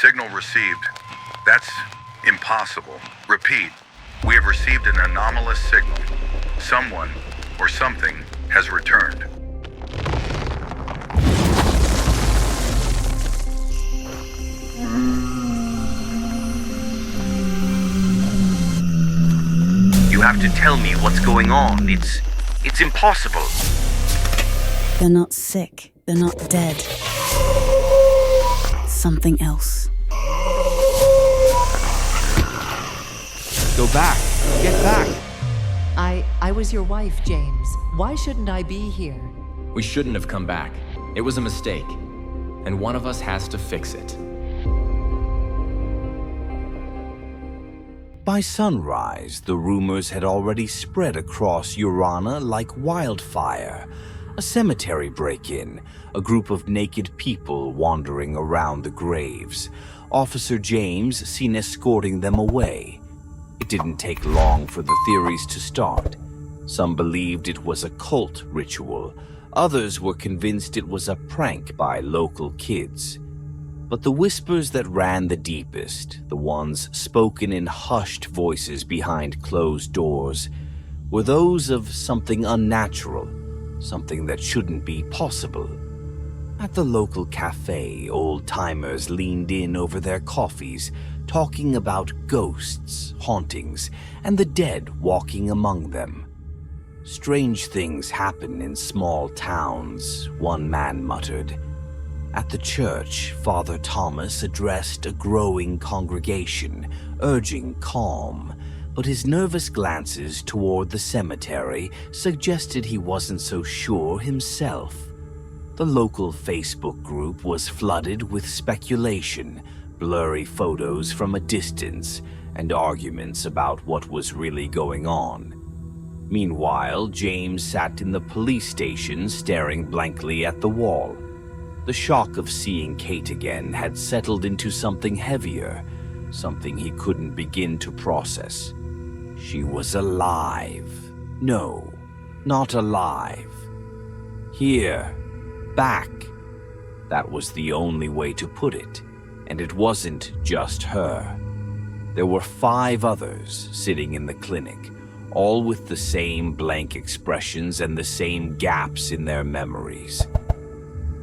Signal received. That's impossible. Repeat, we have received an anomalous signal. Someone or something has returned. You have to tell me what's going on. It's impossible. They're not sick. They're not dead. Something else. Go back. Get back. I was your wife, James. Why shouldn't I be here? We shouldn't have come back. It was a mistake. And one of us has to fix it. By sunrise, the rumors had already spread across Urana like wildfire. A cemetery break-in, a group of naked people wandering around the graves. Officer James seen escorting them away. It didn't take long for the theories to start. Some believed it was a cult ritual. Others were convinced it was a prank by local kids. But the whispers that ran the deepest, the ones spoken in hushed voices behind closed doors, were those of something unnatural, something that shouldn't be possible. At the local cafe, old-timers leaned in over their coffees, talking about ghosts, hauntings, and the dead walking among them. Strange things happen in small towns, one man muttered. At the church, Father Thomas addressed a growing congregation, urging calm, but his nervous glances toward the cemetery suggested he wasn't so sure himself. The local Facebook group was flooded with speculation, blurry photos from a distance, and arguments about what was really going on. Meanwhile, James sat in the police station staring blankly at the wall. The shock of seeing Kate again had settled into something heavier, something he couldn't begin to process. She was alive. No, not alive. Here, back. That was the only way to put it, and it wasn't just her. There were 5 others sitting in the clinic, all with the same blank expressions and the same gaps in their memories.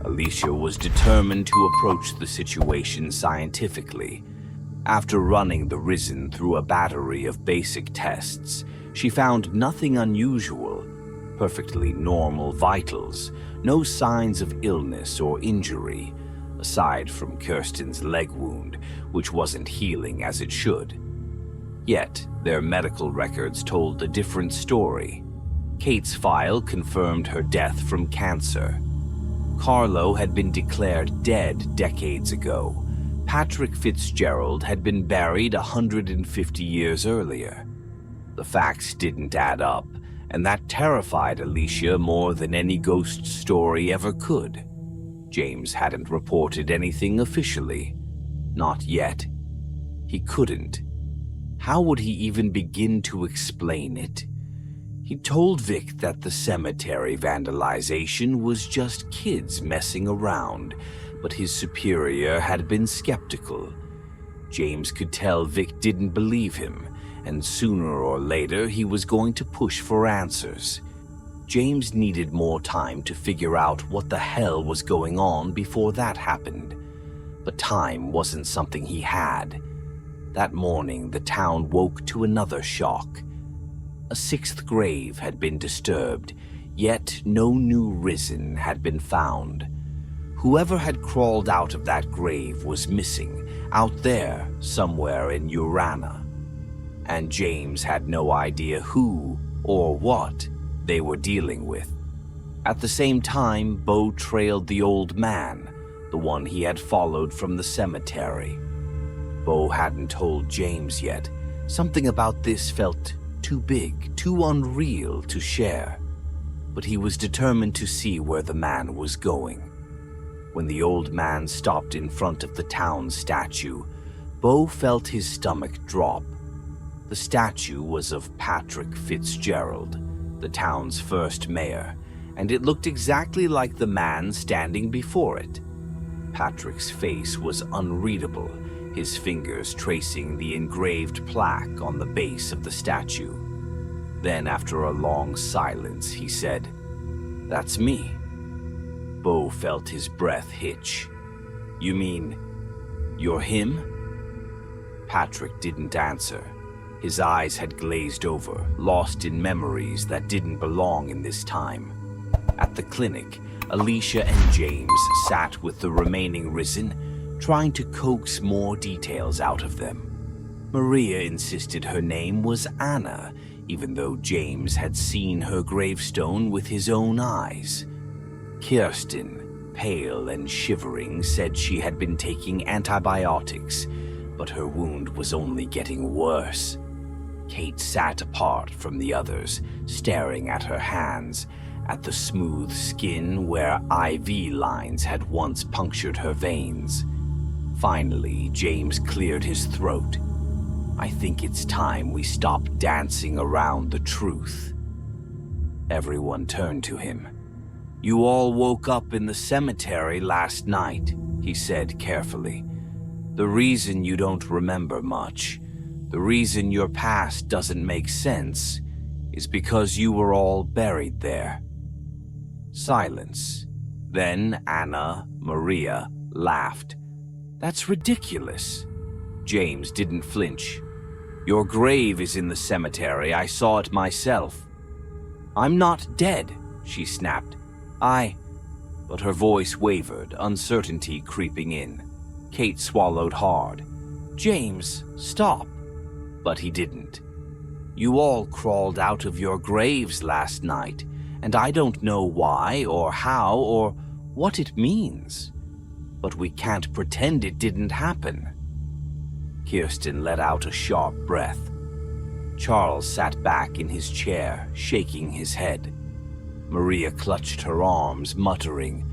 Alicia was determined to approach the situation scientifically. After running the Risen through a battery of basic tests, she found nothing unusual, perfectly normal vitals, no signs of illness or injury, aside from Kirsten's leg wound, which wasn't healing as it should. Yet, their medical records told a different story. Kate's file confirmed her death from cancer. Carlo had been declared dead decades ago. Patrick Fitzgerald had been buried 150 years earlier. The facts didn't add up, and that terrified Alicia more than any ghost story ever could. James hadn't reported anything officially. Not yet. He couldn't. How would he even begin to explain it? He told Vic that the cemetery vandalization was just kids messing around, but his superior had been skeptical. James could tell Vic didn't believe him, and sooner or later he was going to push for answers. James needed more time to figure out what the hell was going on before that happened. But time wasn't something he had. That morning, the town woke to another shock. A 6th grave had been disturbed, yet no new Risen had been found. Whoever had crawled out of that grave was missing, out there somewhere in Urana. And James had no idea who or what they were dealing with. At the same time, Bo trailed the old man, the one he had followed from the cemetery. Bo hadn't told James yet. Something about this felt too big, too unreal to share. But he was determined to see where the man was going. When the old man stopped in front of the town statue, Bo felt his stomach drop. The statue was of Patrick Fitzgerald, the town's first mayor, and it looked exactly like the man standing before it. Patrick's face was unreadable, his fingers tracing the engraved plaque on the base of the statue. Then, after a long silence, he said, "That's me." Bo felt his breath hitch. "You mean, you're him?" Patrick didn't answer. His eyes had glazed over, lost in memories that didn't belong in this time. At the clinic, Alicia and James sat with the remaining Risen, trying to coax more details out of them. Maria insisted her name was Anna, even though James had seen her gravestone with his own eyes. Kirsten, pale and shivering, said she had been taking antibiotics, but her wound was only getting worse. Kate sat apart from the others, staring at her hands, at the smooth skin where IV lines had once punctured her veins. Finally, James cleared his throat. "I think it's time we stop dancing around the truth." Everyone turned to him. "You all woke up in the cemetery last night," he said carefully. "The reason you don't remember much, the reason your past doesn't make sense, is because you were all buried there." Silence. Then Anna, Maria, laughed. "That's ridiculous." James didn't flinch. "Your grave is in the cemetery. I saw it myself." "I'm not dead," she snapped. But her voice wavered, uncertainty creeping in. Kate swallowed hard. "James, stop." But he didn't. "You all crawled out of your graves last night, and I don't know why or how or what it means. But we can't pretend it didn't happen." Kirsten let out a sharp breath. Charles sat back in his chair, shaking his head. Maria clutched her arms, muttering,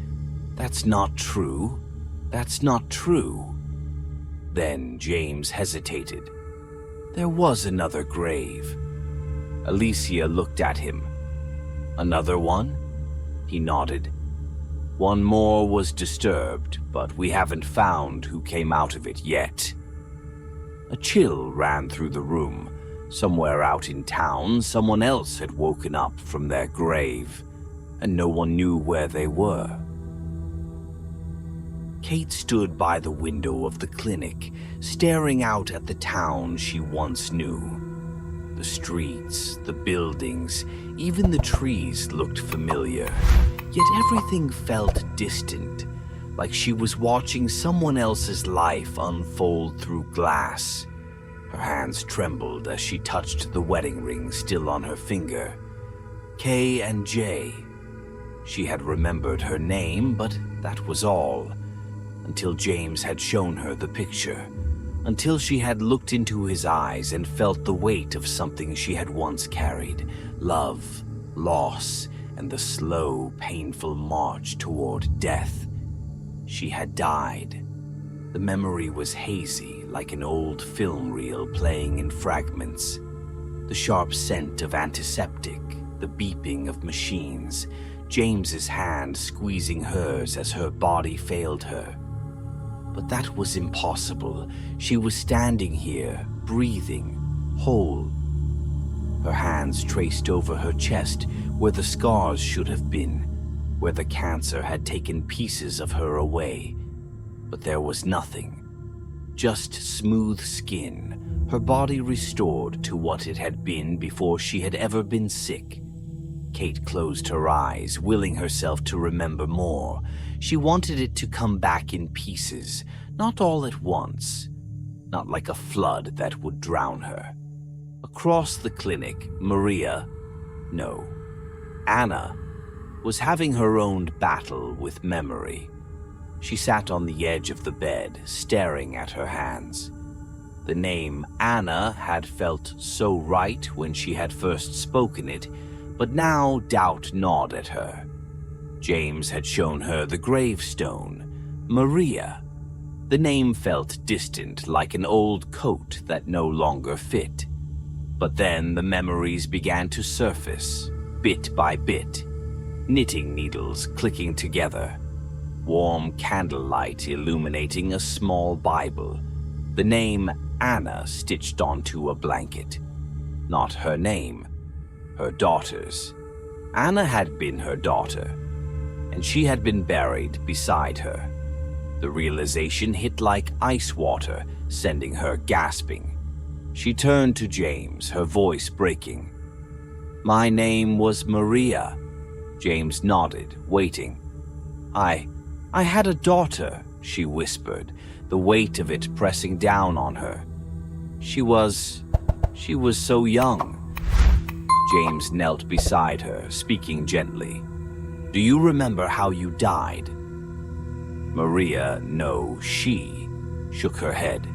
"That's not true. That's not true." Then James hesitated. "There was another grave." Alicia looked at him. "Another one?" He nodded. "One more was disturbed, but we haven't found who came out of it yet." A chill ran through the room. Somewhere out in town, someone else had woken up from their grave, and no one knew where they were. Kate stood by the window of the clinic, staring out at the town she once knew. The streets, the buildings, even the trees looked familiar, yet everything felt distant, like she was watching someone else's life unfold through glass. Her hands trembled as she touched the wedding ring still on her finger. K and J. She had remembered her name, but that was all. Until James had shown her the picture. Until she had looked into his eyes and felt the weight of something she had once carried. Love, loss, and the slow, painful march toward death. She had died. The memory was hazy, like an old film reel playing in fragments. The sharp scent of antiseptic, the beeping of machines, James's hand squeezing hers as her body failed her. But that was impossible. She was standing here, breathing, whole. Her hands traced over her chest, where the scars should have been, where the cancer had taken pieces of her away. But there was nothing. Just smooth skin, her body restored to what it had been before she had ever been sick. Kate closed her eyes, willing herself to remember more. She wanted it to come back in pieces, not all at once, not like a flood that would drown her. Across the clinic, Anna, was having her own battle with memory. She sat on the edge of the bed, staring at her hands. The name Anna had felt so right when she had first spoken it, but now doubt gnawed at her. James had shown her the gravestone, Maria. The name felt distant, like an old coat that no longer fit. But then the memories began to surface, bit by bit, knitting needles clicking together. warm candlelight illuminating a small Bible, the name Anna stitched onto a blanket. Not her name, her daughter's. Anna had been her daughter, and she had been buried beside her. The realization hit like ice water, sending her gasping. She turned to James, her voice breaking. "My name was Maria." James nodded, waiting. I had a daughter," she whispered, the weight of it pressing down on her. She was so young." James knelt beside her, speaking gently. "Do you remember how you died?" Maria, no, she, shook her head.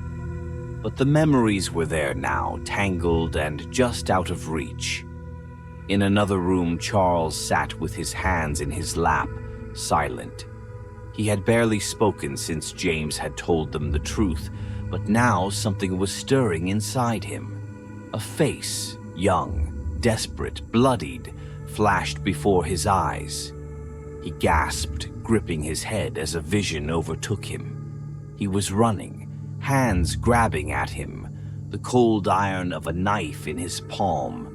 But the memories were there now, tangled and just out of reach. In another room, Charles sat with his hands in his lap, silent. He had barely spoken since James had told them the truth, but now something was stirring inside him. A face, young, desperate, bloodied, flashed before his eyes. He gasped, gripping his head as a vision overtook him. He was running, hands grabbing at him, the cold iron of a knife in his palm.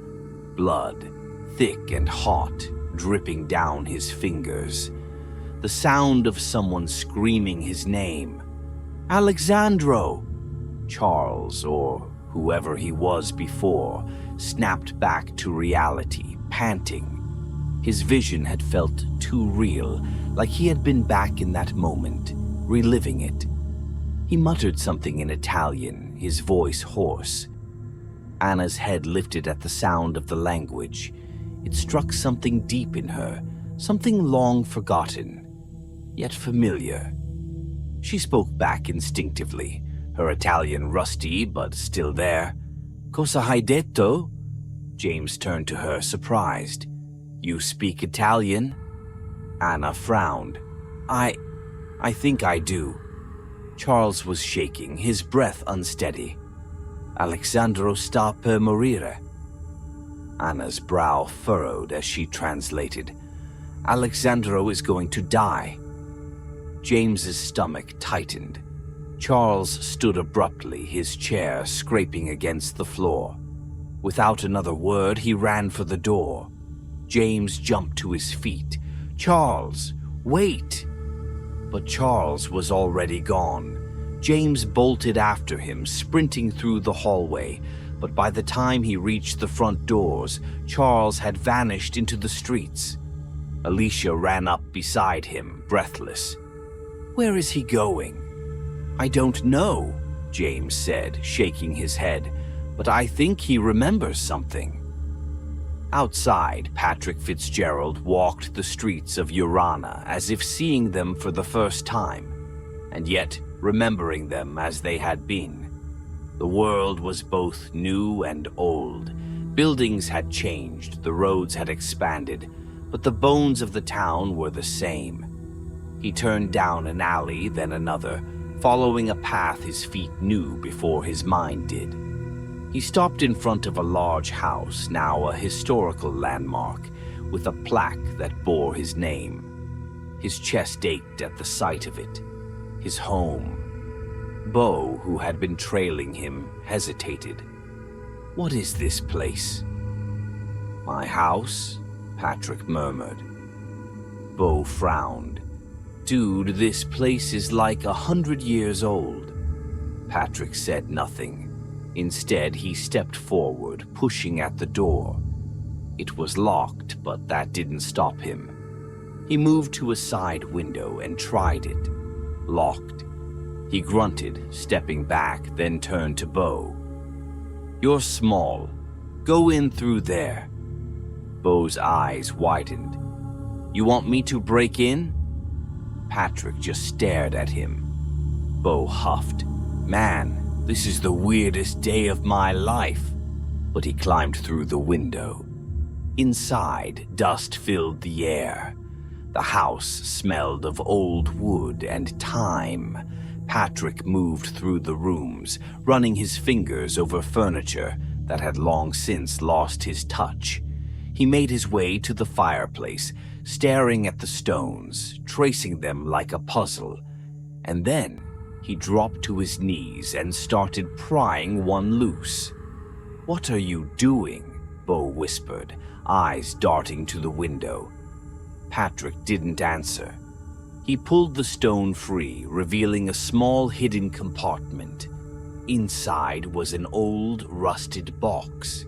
Blood, thick and hot, dripping down his fingers. The sound of someone screaming his name. "Alexandro!" Charles, or whoever he was before, snapped back to reality, panting. His vision had felt too real, like he had been back in that moment, reliving it. He muttered something in Italian, his voice hoarse. Anna's head lifted at the sound of the language. It struck something deep in her, something long forgotten, yet familiar. She spoke back instinctively, her Italian rusty but still there. "Cosa hai detto?" James turned to her, surprised. "You speak Italian?" Anna frowned. I think I do." Charles was shaking, his breath unsteady. "Alexandro sta per morire." Anna's brow furrowed as she translated. "Alexandro is going to die." James's stomach tightened. Charles stood abruptly, his chair scraping against the floor. Without another word, he ran for the door. James jumped to his feet. "Charles, wait!" But Charles was already gone. James bolted after him, sprinting through the hallway, but by the time he reached the front doors, Charles had vanished into the streets. Alicia ran up beside him, breathless. "Where is he going?" "I don't know," James said, shaking his head, "but I think he remembers something." Outside, Patrick Fitzgerald walked the streets of Urana as if seeing them for the first time, and yet remembering them as they had been. The world was both new and old. Buildings had changed, the roads had expanded, but the bones of the town were the same. He turned down an alley, then another, following a path his feet knew before his mind did. He stopped in front of a large house, now a historical landmark, with a plaque that bore his name. His chest ached at the sight of it. His home. Bo, who had been trailing him, hesitated. "What is this place?" "My house," Patrick murmured. Bo frowned. "Dude, this place is like 100 years old." Patrick said nothing. Instead, he stepped forward, pushing at the door. It was locked, but that didn't stop him. He moved to a side window and tried it. Locked. He grunted, stepping back, then turned to Bo. "You're small. Go in through there." Bo's eyes widened. "You want me to break in?" Patrick just stared at him. Bo huffed. "Man, this is the weirdest day of my life." But he climbed through the window. Inside, dust filled the air. The house smelled of old wood and time. Patrick moved through the rooms, running his fingers over furniture that had long since lost his touch. He made his way to the fireplace, staring at the stones, tracing them like a puzzle. And then he dropped to his knees and started prying one loose. "What are you doing?" Bo whispered, eyes darting to the window. Patrick didn't answer. He pulled the stone free, revealing a small hidden compartment. Inside was an old, rusted box.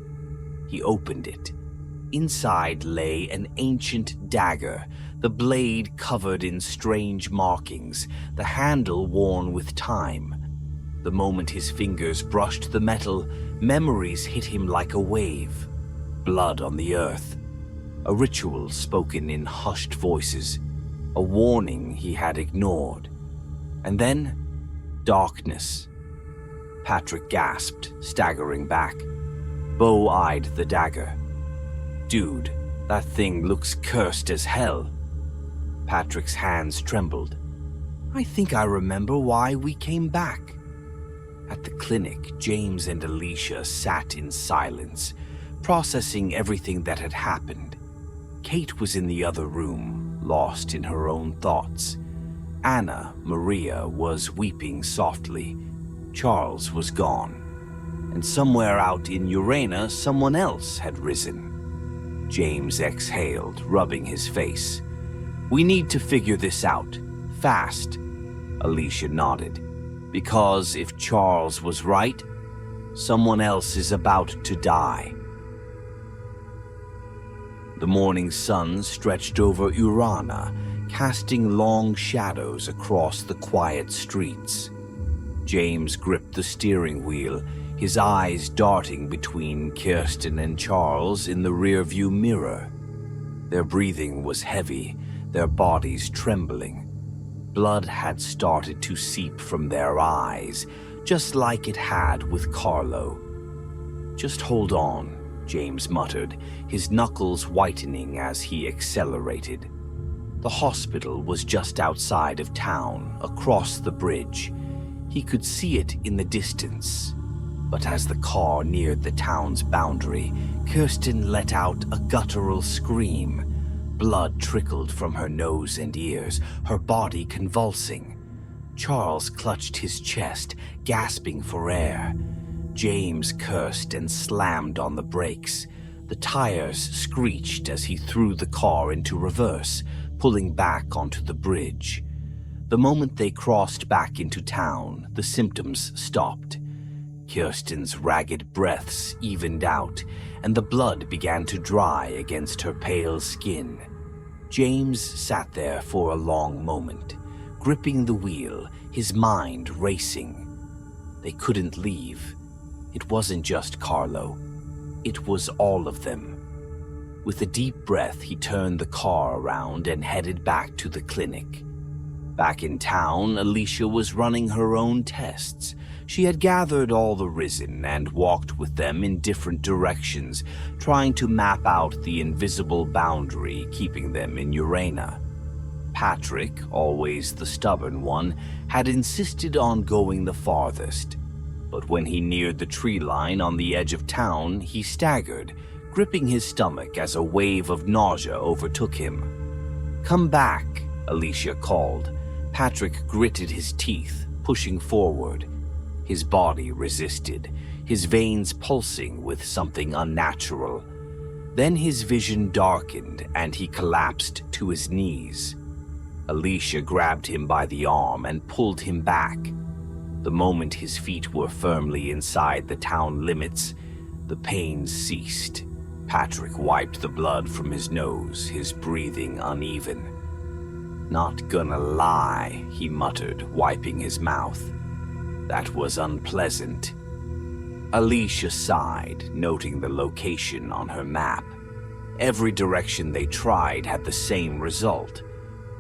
He opened it. Inside lay an ancient dagger, the blade covered in strange markings, the handle worn with time. The moment his fingers brushed the metal, memories hit him like a wave. Blood on the earth. A ritual spoken in hushed voices. A warning he had ignored. And then, darkness. Patrick gasped, staggering back. Bo eyed the dagger. "Dude, that thing looks cursed as hell." Patrick's hands trembled. "I think I remember why we came back." At the clinic, James and Alicia sat in silence, processing everything that had happened. Kate was in the other room, lost in her own thoughts. Anna, Maria, was weeping softly. Charles was gone. And somewhere out in Urana, someone else had risen. James exhaled, rubbing his face. "We need to figure this out. Fast." Alicia nodded. "Because if Charles was right, someone else is about to die." The morning sun stretched over Urana, casting long shadows across the quiet streets. James gripped the steering wheel, his eyes darting between Kirsten and Charles in the rearview mirror. Their breathing was heavy, their bodies trembling. Blood had started to seep from their eyes, just like it had with Carlo. "Just hold on," James muttered, his knuckles whitening as he accelerated. The hospital was just outside of town, across the bridge. He could see it in the distance. But as the car neared the town's boundary, Kirsten let out a guttural scream. Blood trickled from her nose and ears, her body convulsing. Charles clutched his chest, gasping for air. James cursed and slammed on the brakes. The tires screeched as he threw the car into reverse, pulling back onto the bridge. The moment they crossed back into town, the symptoms stopped. Kirsten's ragged breaths evened out, and the blood began to dry against her pale skin. James sat there for a long moment, gripping the wheel, his mind racing. They couldn't leave. It wasn't just Carlo. It was all of them. With a deep breath, he turned the car around and headed back to the clinic. Back in town, Alicia was running her own tests. She had gathered all the Risen and walked with them in different directions, trying to map out the invisible boundary keeping them in Urana. Patrick, always the stubborn one, had insisted on going the farthest. But when he neared the tree line on the edge of town, he staggered, gripping his stomach as a wave of nausea overtook him. "Come back," Alicia called. Patrick gritted his teeth, pushing forward. His body resisted, his veins pulsing with something unnatural. Then his vision darkened and he collapsed to his knees. Alicia grabbed him by the arm and pulled him back. The moment his feet were firmly inside the town limits, the pain ceased. Patrick wiped the blood from his nose, his breathing uneven. "Not gonna lie," he muttered, wiping his mouth. "That was unpleasant." Alicia sighed, noting the location on her map. Every direction they tried had the same result.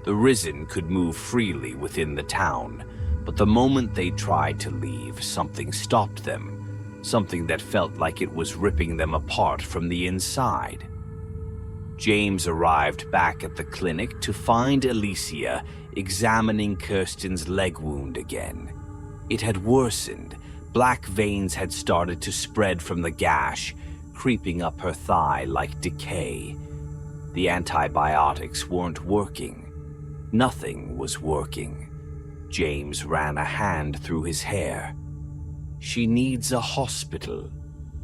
The Risen could move freely within the town, but the moment they tried to leave, something stopped them. Something that felt like it was ripping them apart from the inside. James arrived back at the clinic to find Alicia examining Kirsten's leg wound again. It had worsened. Black veins had started to spread from the gash, creeping up her thigh like decay. The antibiotics weren't working. Nothing was working. James ran a hand through his hair. She needs a hospital.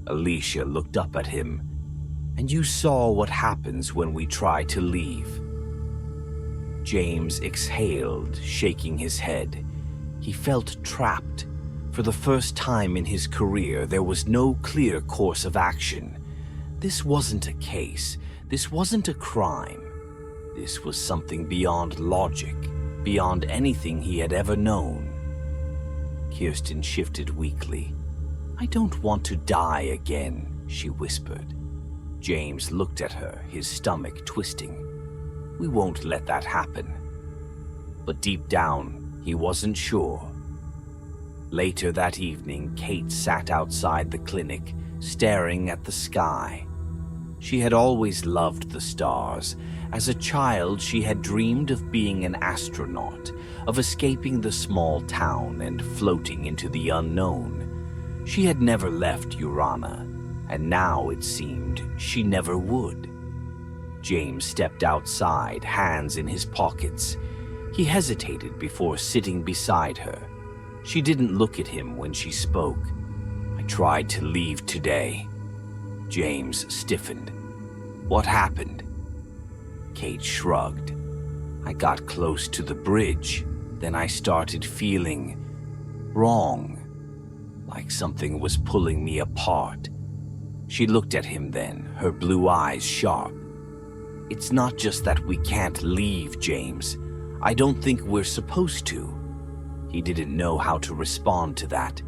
Alicia looked up at him. And you saw what happens when we try to leave. James exhaled, shaking his head. He felt trapped. For the first time in his career, there was no clear course of action. This wasn't a case. This wasn't a crime. This was something beyond logic, beyond anything he had ever known. Kirsten shifted weakly. "I don't want to die again," she whispered. James looked at her, his stomach twisting. "We won't let that happen." But deep down, he wasn't sure. Later that evening, Kate sat outside the clinic, staring at the sky. She had always loved the stars. As a child, she had dreamed of being an astronaut, of escaping the small town and floating into the unknown. She had never left Urana, and now it seemed she never would. James stepped outside, hands in his pockets. He hesitated before sitting beside her. She didn't look at him when she spoke. "I tried to leave today." James stiffened. "What happened?" Kate shrugged. "I got close to the bridge. Then I started feeling wrong, like something was pulling me apart." She looked at him then, her blue eyes sharp. "It's not just that we can't leave, James. I don't think we're supposed to." He didn't know how to respond to that.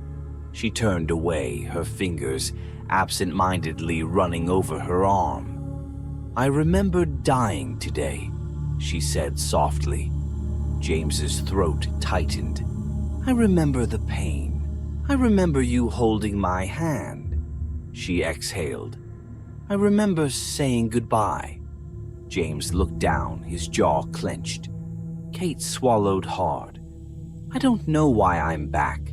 She turned away, her fingers absent-mindedly running over her arm. "I remembered dying today," she said softly. James's throat tightened. "I remember the pain. I remember you holding my hand." She exhaled. "I remember saying goodbye." James looked down, his jaw clenched. Kate swallowed hard. "I don't know why I'm back,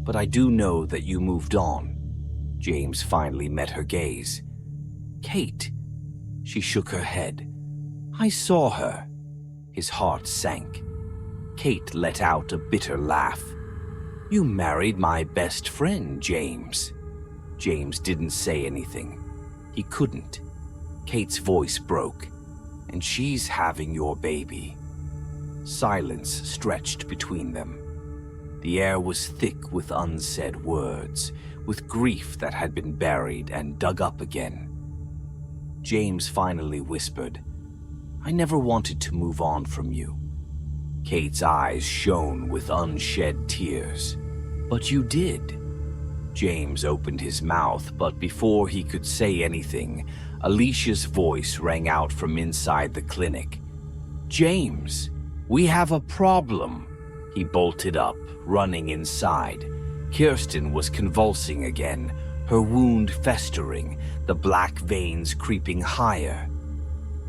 but I do know that you moved on." James finally met her gaze. "Kate." She shook her head. "I saw her." His heart sank. Kate let out a bitter laugh. "You married my best friend, James." James didn't say anything. He couldn't. Kate's voice broke. "And she's having your baby." Silence stretched between them. The air was thick with unsaid words, with grief that had been buried and dug up again. James finally whispered, "I never wanted to move on from you." Kate's eyes shone with unshed tears. "But you did." James opened his mouth, but before he could say anything, Alicia's voice rang out from inside the clinic. "James, we have a problem." He bolted up, running inside. Kirsten was convulsing again, her wound festering, the black veins creeping higher.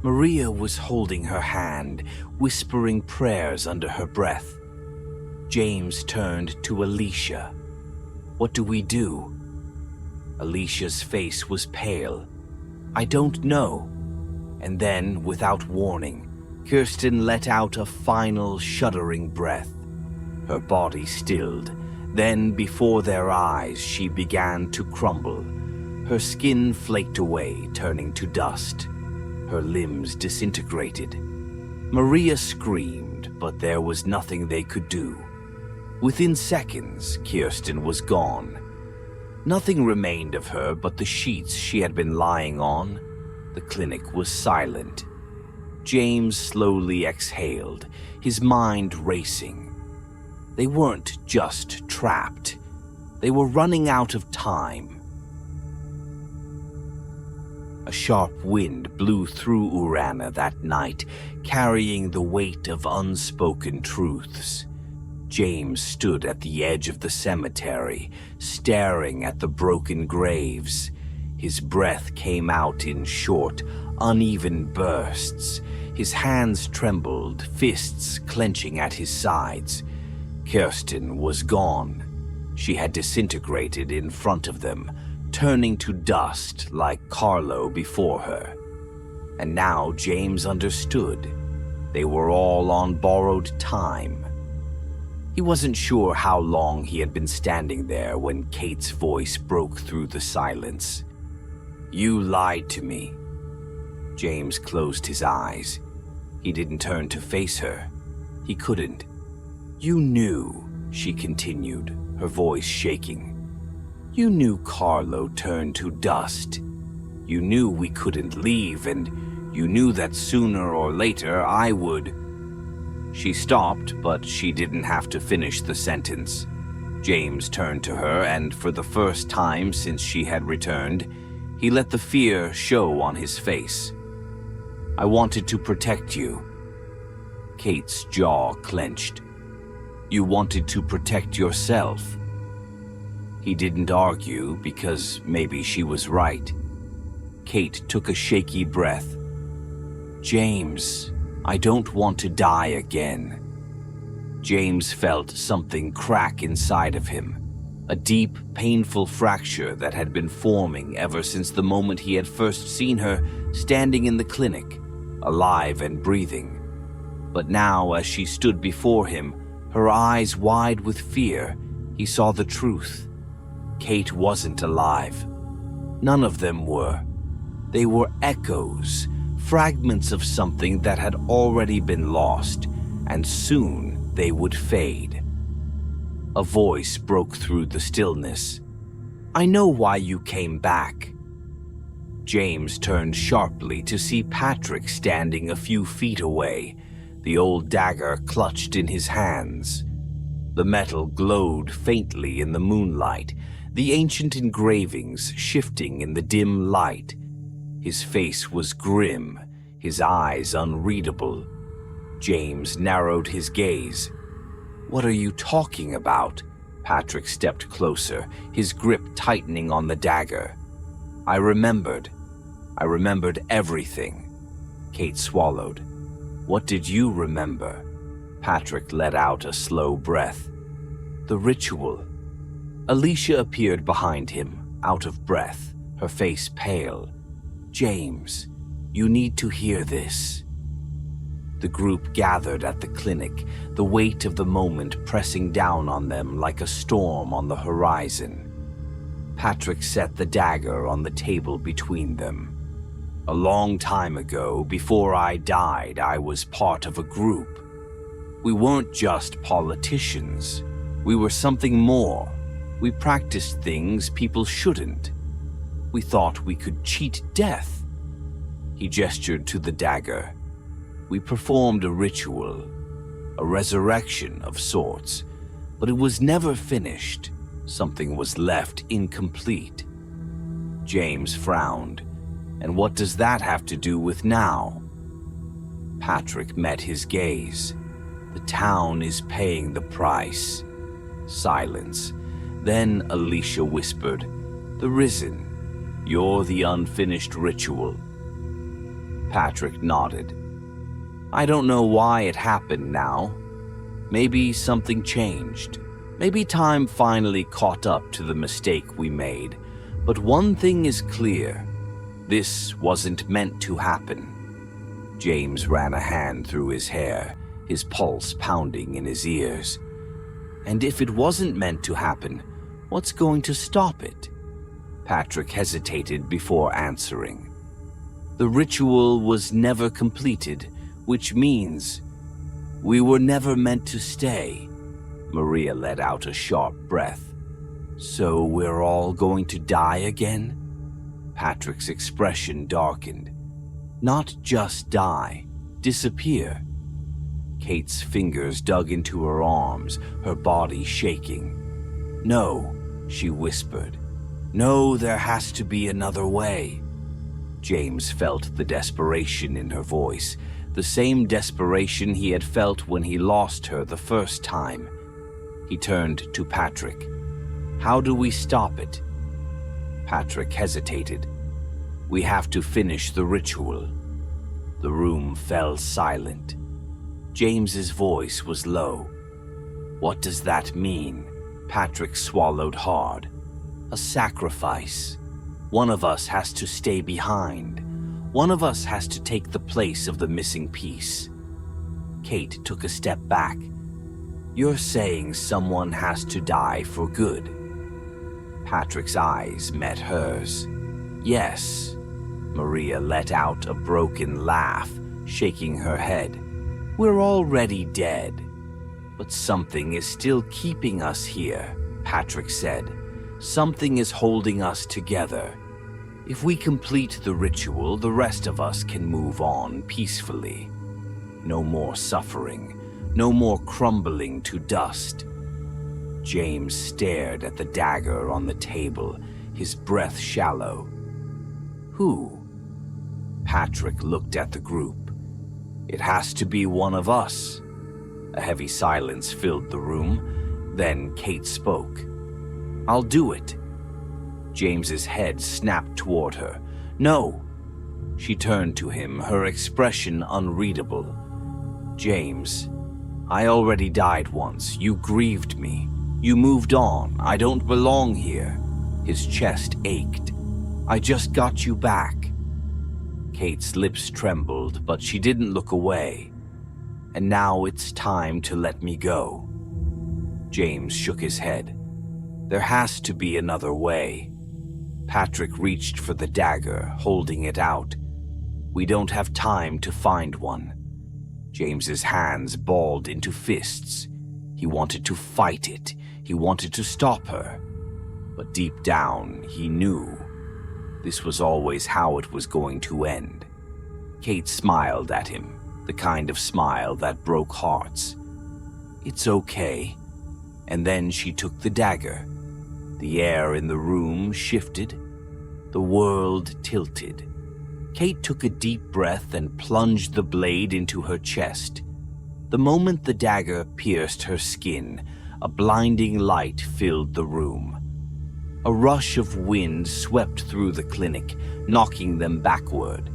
Maria was holding her hand, whispering prayers under her breath. James turned to Alicia. "What do we do?" Alicia's face was pale. "I don't know." And then, without warning, Kirsten let out a final shuddering breath. Her body stilled. Then, before their eyes, she began to crumble. Her skin flaked away, turning to dust. Her limbs disintegrated. Maria screamed, but there was nothing they could do. Within seconds, Kirsten was gone. Nothing remained of her but the sheets she had been lying on. The clinic was silent. James slowly exhaled, his mind racing. They weren't just trapped. They were running out of time. A sharp wind blew through Urana that night, carrying the weight of unspoken truths. James stood at the edge of the cemetery, staring at the broken graves. His breath came out in short, uneven bursts. His hands trembled, fists clenching at his sides. Kirsten was gone. She had disintegrated in front of them, turning to dust like Carlo before her. And now James understood. They were all on borrowed time. He wasn't sure how long he had been standing there when Kate's voice broke through the silence. "You lied to me." James closed his eyes. He didn't turn to face her. He couldn't. "You knew," she continued, her voice shaking. "You knew Carlo turned to dust. You knew we couldn't leave, and you knew that sooner or later I would." She stopped, but she didn't have to finish the sentence. James turned to her, and for the first time since she had returned, he let the fear show on his face. "I wanted to protect you." Kate's jaw clenched. "You wanted to protect yourself." He didn't argue because maybe she was right. Kate took a shaky breath. "James, I don't want to die again." James felt something crack inside of him, a deep, painful fracture that had been forming ever since the moment he had first seen her standing in the clinic, alive and breathing. But now, as she stood before him, her eyes wide with fear, he saw the truth. Kate wasn't alive. None of them were. They were echoes, fragments of something that had already been lost, and soon they would fade. A voice broke through the stillness. "I know why you came back." James turned sharply to see Patrick standing a few feet away, the old dagger clutched in his hands. The metal glowed faintly in the moonlight, the ancient engravings shifting in the dim light. His face was grim, his eyes unreadable. James narrowed his gaze. "What are you talking about?" Patrick stepped closer, his grip tightening on the dagger. I remembered everything." Kate swallowed. "What did you remember?" Patrick let out a slow breath. "The ritual." Alicia appeared behind him, out of breath, her face pale. "James, you need to hear this." The group gathered at the clinic, the weight of the moment pressing down on them like a storm on the horizon. Patrick set the dagger on the table between them. "A long time ago, before I died, I was part of a group. We weren't just politicians. We were something more. We practiced things people shouldn't. We thought we could cheat death." He gestured to the dagger. "We performed a ritual, a resurrection of sorts, but it was never finished. Something was left incomplete." James frowned. "And what does that have to do with now?" Patrick met his gaze. "The town is paying the price." Silence. Then Alicia whispered, "The Risen. You're the unfinished ritual." Patrick nodded. "I don't know why it happened now. Maybe something changed. Maybe time finally caught up to the mistake we made. But one thing is clear. This wasn't meant to happen." James ran a hand through his hair, his pulse pounding in his ears. "And if it wasn't meant to happen, what's going to stop it?" Patrick hesitated before answering. "The ritual was never completed, which means we were never meant to stay." Maria let out a sharp breath. "So we're all going to die again?" Patrick's expression darkened. "Not just die, disappear." Kate's fingers dug into her arms, her body shaking. "No," she whispered. "No, there has to be another way." James felt the desperation in her voice, the same desperation he had felt when he lost her the first time. He turned to Patrick. "How do we stop it?" Patrick hesitated. "We have to finish the ritual." The room fell silent. James's voice was low. "What does that mean?" Patrick swallowed hard. "A sacrifice. One of us has to stay behind. One of us has to take the place of the missing piece. Kate took a step back. You're saying someone has to die for good? Patrick's eyes met hers. Yes. Maria let out a broken laugh, shaking her head. We're already dead. But something is still keeping us here, Patrick said. Something is holding us together. If we complete the ritual, the rest of us can move on peacefully. No more suffering, no more crumbling to dust. James stared at the dagger on the table, his breath shallow. Who? Patrick looked at the group. It has to be one of us. A heavy silence filled the room. Then Kate spoke. I'll do it. James's head snapped toward her. No. She turned to him, her expression unreadable. James, I already died once. You grieved me. You moved on. I don't belong here. His chest ached. I just got you back. Kate's lips trembled, but she didn't look away. And now it's time to let me go. James shook his head. There has to be another way. Patrick reached for the dagger, holding it out. We don't have time to find one. James's hands balled into fists. He wanted to fight it. He wanted to stop her. But deep down, he knew this was always how it was going to end. Kate smiled at him, the kind of smile that broke hearts. It's okay. And then she took the dagger. The air in the room shifted. The world tilted. Kate took a deep breath and plunged the blade into her chest. The moment the dagger pierced her skin, a blinding light filled the room. A rush of wind swept through the clinic, knocking them backward.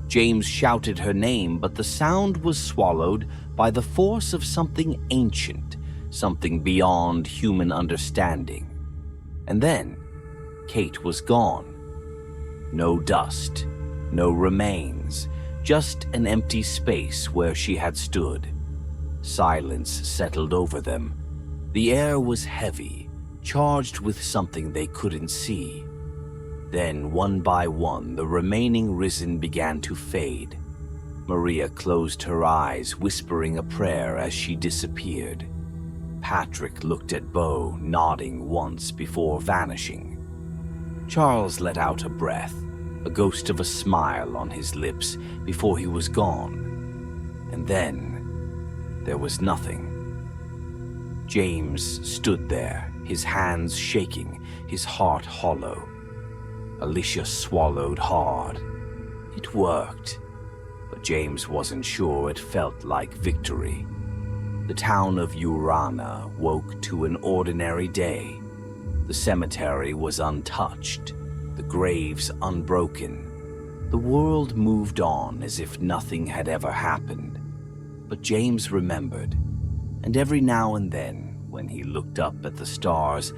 James shouted her name, but the sound was swallowed by the force of something ancient, something beyond human understanding. And then, Kate was gone. No dust, no remains, just an empty space where she had stood. Silence settled over them. The air was heavy, charged with something they couldn't see. Then, one by one, the remaining risen began to fade. Maria closed her eyes, whispering a prayer as she disappeared. Patrick looked at Beau, nodding once before vanishing. Charles let out a breath, a ghost of a smile on his lips before he was gone. And then, there was nothing. James stood there, his hands shaking, his heart hollow. Alicia swallowed hard. It worked, but James wasn't sure it felt like victory. The town of Urana woke to an ordinary day. The cemetery was untouched, the graves unbroken. The world moved on as if nothing had ever happened. But James remembered, and every now and then, when he looked up at the stars,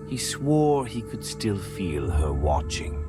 he swore he could still feel her watching.